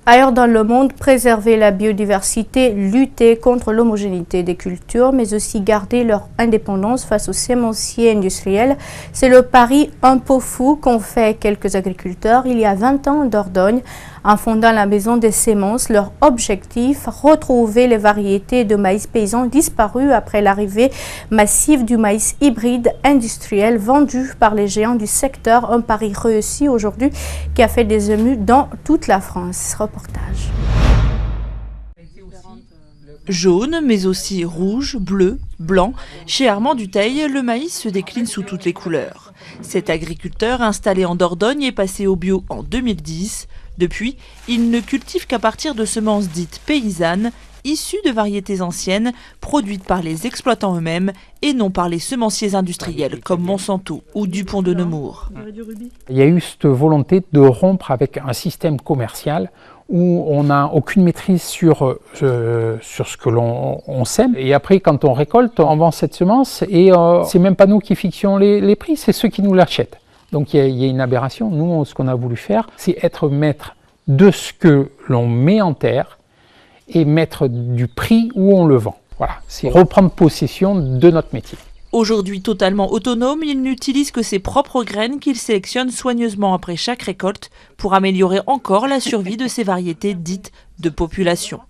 Ailleurs dans le monde, préserver la biodiversité, lutter contre l'homogénéité des cultures, mais aussi garder leur indépendance face aux sémenciers industriels, c'est le pari un peu fou qu'ont fait quelques agriculteurs il y a 20 ans en Dordogne. En fondant la maison des semences, leur objectif, retrouver les variétés de maïs paysan disparues après l'arrivée massive du maïs hybride industriel vendu par les géants du secteur. Un pari réussi aujourd'hui qui a fait des émus dans toute la France. Reportage. Jaune, mais aussi rouge, bleu, blanc. Chez Armand Dutheil, le maïs se décline sous toutes les couleurs. Cet agriculteur installé en Dordogne est passé au bio en 2010. Depuis, il ne cultive qu'à partir de semences dites paysannes, issues de variétés anciennes, produites par les exploitants eux-mêmes et non par les semenciers industriels comme Monsanto ou Dupont de Nemours. Il y a eu cette volonté de rompre avec un système commercial où on n'a aucune maîtrise sur ce que l'on sème. Et après, quand on récolte, on vend cette semence et c'est même pas nous qui fixons les prix, c'est ceux qui nous l'achètent. Donc il y a une aberration. Nous, ce qu'on a voulu faire, c'est être maître de ce que l'on met en terre et maître du prix où on le vend. Voilà, c'est reprendre possession de notre métier. Aujourd'hui totalement autonome, il n'utilise que ses propres graines qu'il sélectionne soigneusement après chaque récolte pour améliorer encore la survie de ces variétés dites de population.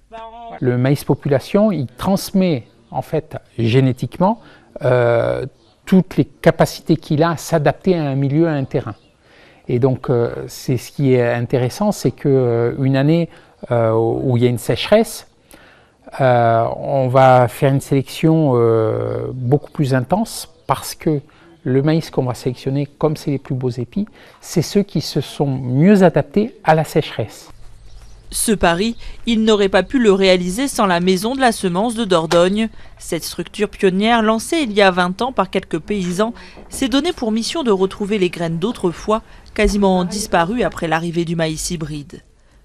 Le maïs population, il transmet en fait génétiquement toutes les capacités qu'il a à s'adapter à un milieu, à un terrain. Et donc c'est ce qui est intéressant, c'est qu'une année où il y a une sécheresse, on va faire une sélection beaucoup plus intense parce que le maïs qu'on va sélectionner, comme c'est les plus beaux épis, c'est ceux qui se sont mieux adaptés à la sécheresse. Ce pari, il n'aurait pas pu le réaliser sans la maison de la semence de Dordogne. Cette structure pionnière, lancée il y a 20 ans par quelques paysans, s'est donnée pour mission de retrouver les graines d'autrefois, quasiment disparues après l'arrivée du maïs hybride.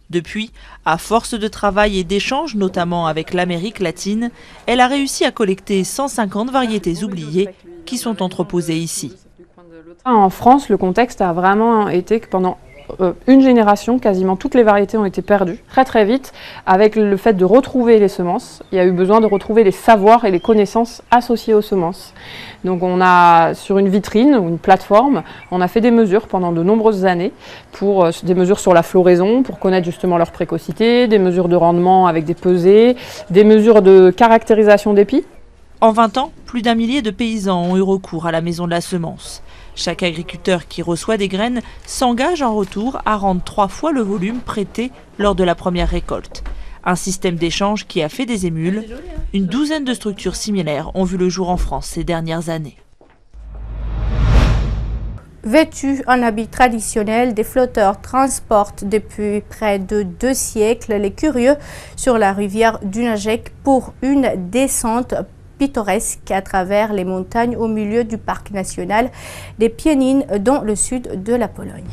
Depuis, à force de travail et d'échanges, notamment avec l'Amérique latine, elle a réussi à collecter 150 variétés oubliées qui sont entreposées ici. En France, le contexte a vraiment été que pendant une génération, quasiment toutes les variétés ont été perdues très très vite. Avec le fait de retrouver les semences, il y a eu besoin de retrouver les savoirs et les connaissances associées aux semences. Donc on a, sur une vitrine ou une plateforme, on a fait des mesures pendant de nombreuses années, des mesures sur la floraison, pour connaître justement leur précocité, des mesures de rendement avec des pesées, des mesures de caractérisation d'épis. En 20 ans, plus d'1 millier de paysans ont eu recours à la maison de la semence. Chaque agriculteur qui reçoit des graines s'engage en retour à rendre 3 fois le volume prêté lors de la première récolte. Un système d'échange qui a fait des émules. Une douzaine de structures similaires ont vu le jour en France ces dernières années. Vêtus en habits traditionnels, des flotteurs transportent depuis près de 2 siècles les curieux sur la rivière Dunajec pour une descente pittoresque à travers les montagnes au milieu du parc national des Pieniny dans le sud de la Pologne.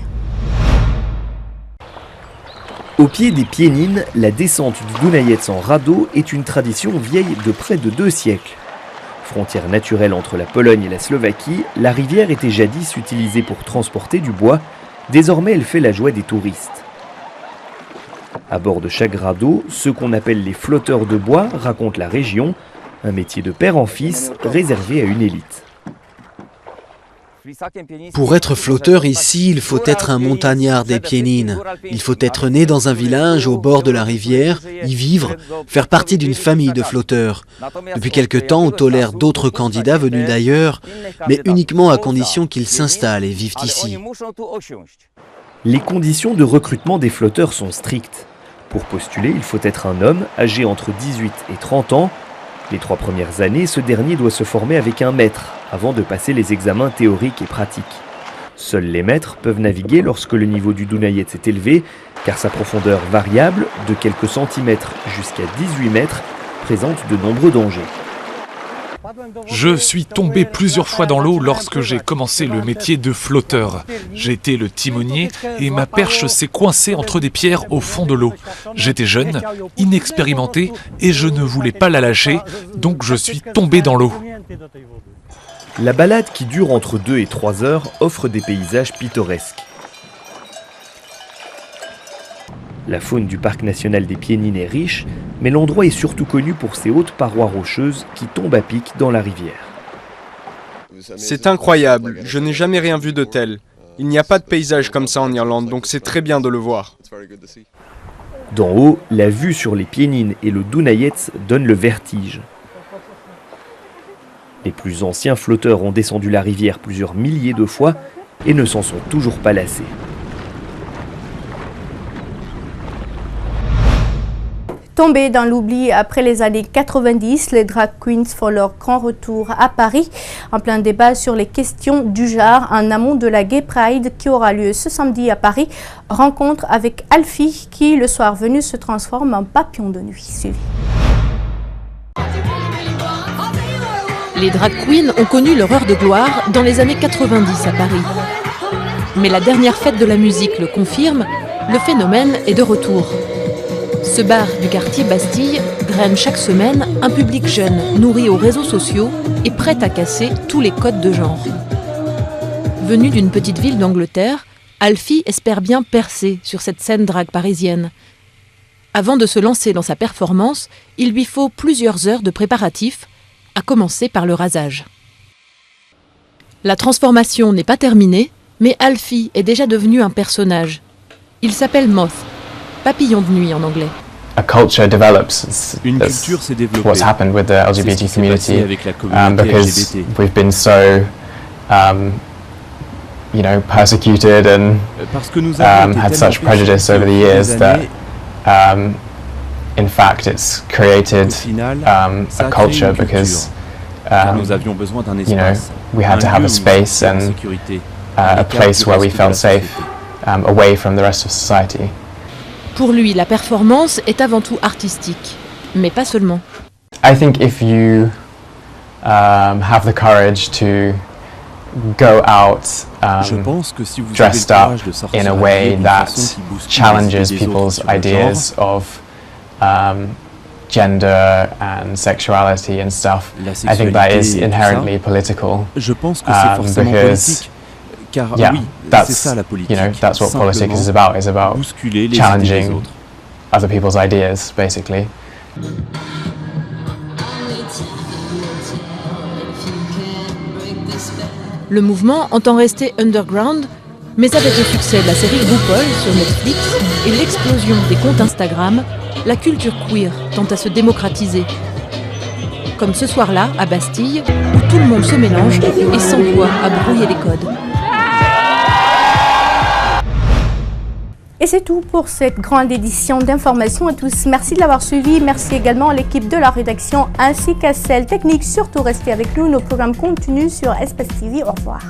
Au pied des Pieniny, la descente du Dunajec en radeau est une tradition vieille de près de 2 siècles. Frontière naturelle entre la Pologne et la Slovaquie, la rivière était jadis utilisée pour transporter du bois. Désormais, elle fait la joie des touristes. À bord de chaque radeau, ceux qu'on appelle les flotteurs de bois racontent la région, un métier de père en fils réservé à une élite. Pour être flotteur ici, il faut être un montagnard des Pieniny. Il faut être né dans un village au bord de la rivière, y vivre, faire partie d'une famille de flotteurs. Depuis quelque temps, on tolère d'autres candidats venus d'ailleurs, mais uniquement à condition qu'ils s'installent et vivent ici. Les conditions de recrutement des flotteurs sont strictes. Pour postuler, il faut être un homme âgé entre 18 et 30 ans. Les 3 premières années, ce dernier doit se former avec un maître avant de passer les examens théoriques et pratiques. Seuls les maîtres peuvent naviguer lorsque le niveau du Dunajec est élevé, car sa profondeur variable, de quelques centimètres jusqu'à 18 mètres, présente de nombreux dangers. Je suis tombé plusieurs fois dans l'eau lorsque j'ai commencé le métier de flotteur. J'ai été le timonier et ma perche s'est coincée entre des pierres au fond de l'eau. J'étais jeune, inexpérimenté et je ne voulais pas la lâcher, donc je suis tombé dans l'eau. La balade, qui dure entre 2 et 3 heures, offre des paysages pittoresques. La faune du parc national des Piénines est riche, mais l'endroit est surtout connu pour ses hautes parois rocheuses qui tombent à pic dans la rivière. C'est incroyable, je n'ai jamais rien vu de tel. Il n'y a pas de paysage comme ça en Irlande, donc c'est très bien de le voir. D'en haut, la vue sur les Piénines et le Dunayet donne le vertige. Les plus anciens flotteurs ont descendu la rivière plusieurs milliers de fois et ne s'en sont toujours pas lassés. Tombés dans l'oubli après les années 90, les drag queens font leur grand retour à Paris. En plein débat sur les questions du genre en amont de la Gay Pride qui aura lieu ce samedi à Paris. Rencontre avec Alfie qui, le soir venu, se transforme en papillon de nuit. Suivi. Les drag queens ont connu leur heure de gloire dans les années 90 à Paris. Mais la dernière fête de la musique le confirme, le phénomène est de retour. Ce bar du quartier Bastille graine chaque semaine un public jeune, nourri aux réseaux sociaux et prêt à casser tous les codes de genre. Venu d'une petite ville d'Angleterre, Alfie espère bien percer sur cette scène drague parisienne. Avant de se lancer dans sa performance, il lui faut plusieurs heures de préparatifs, à commencer par le rasage. La transformation n'est pas terminée, mais Alfie est déjà devenu un personnage. Il s'appelle Moth, papillon de nuit en anglais. Une culture s'est développée. What's happened with the LGBT community, avec la communauté because LGBT. we've been so, persecuted and Parce que nous avons été had such prejudice over the years that, in fact, it's created a culture because nous avions besoin d'un espace, we had to have a space and a place where we felt safe, away from the rest of society. Pour lui, la performance est avant tout artistique, mais pas seulement. I think if you have the courage to go out dressed up in a way that challenges people's ideas of gender and sexuality and stuff, I think that is inherently political. Je pense que c'est forcément politique. Car oui, c'est ça la politique. That's what politics is about. It's about challenging other people's ideas, basically. Le mouvement entend rester underground, mais avec le succès de la série RuPaul sur Netflix et l'explosion des comptes Instagram, la culture queer tente à se démocratiser. Comme ce soir-là, à Bastille, où tout le monde se mélange et s'emploie à brouiller les codes. Et c'est tout pour cette grande édition d'Information à tous. Merci de l'avoir suivi. Merci également à l'équipe de la rédaction ainsi qu'à celle technique. Surtout restez avec nous. Nos programmes continuent sur Espace TV. Au revoir.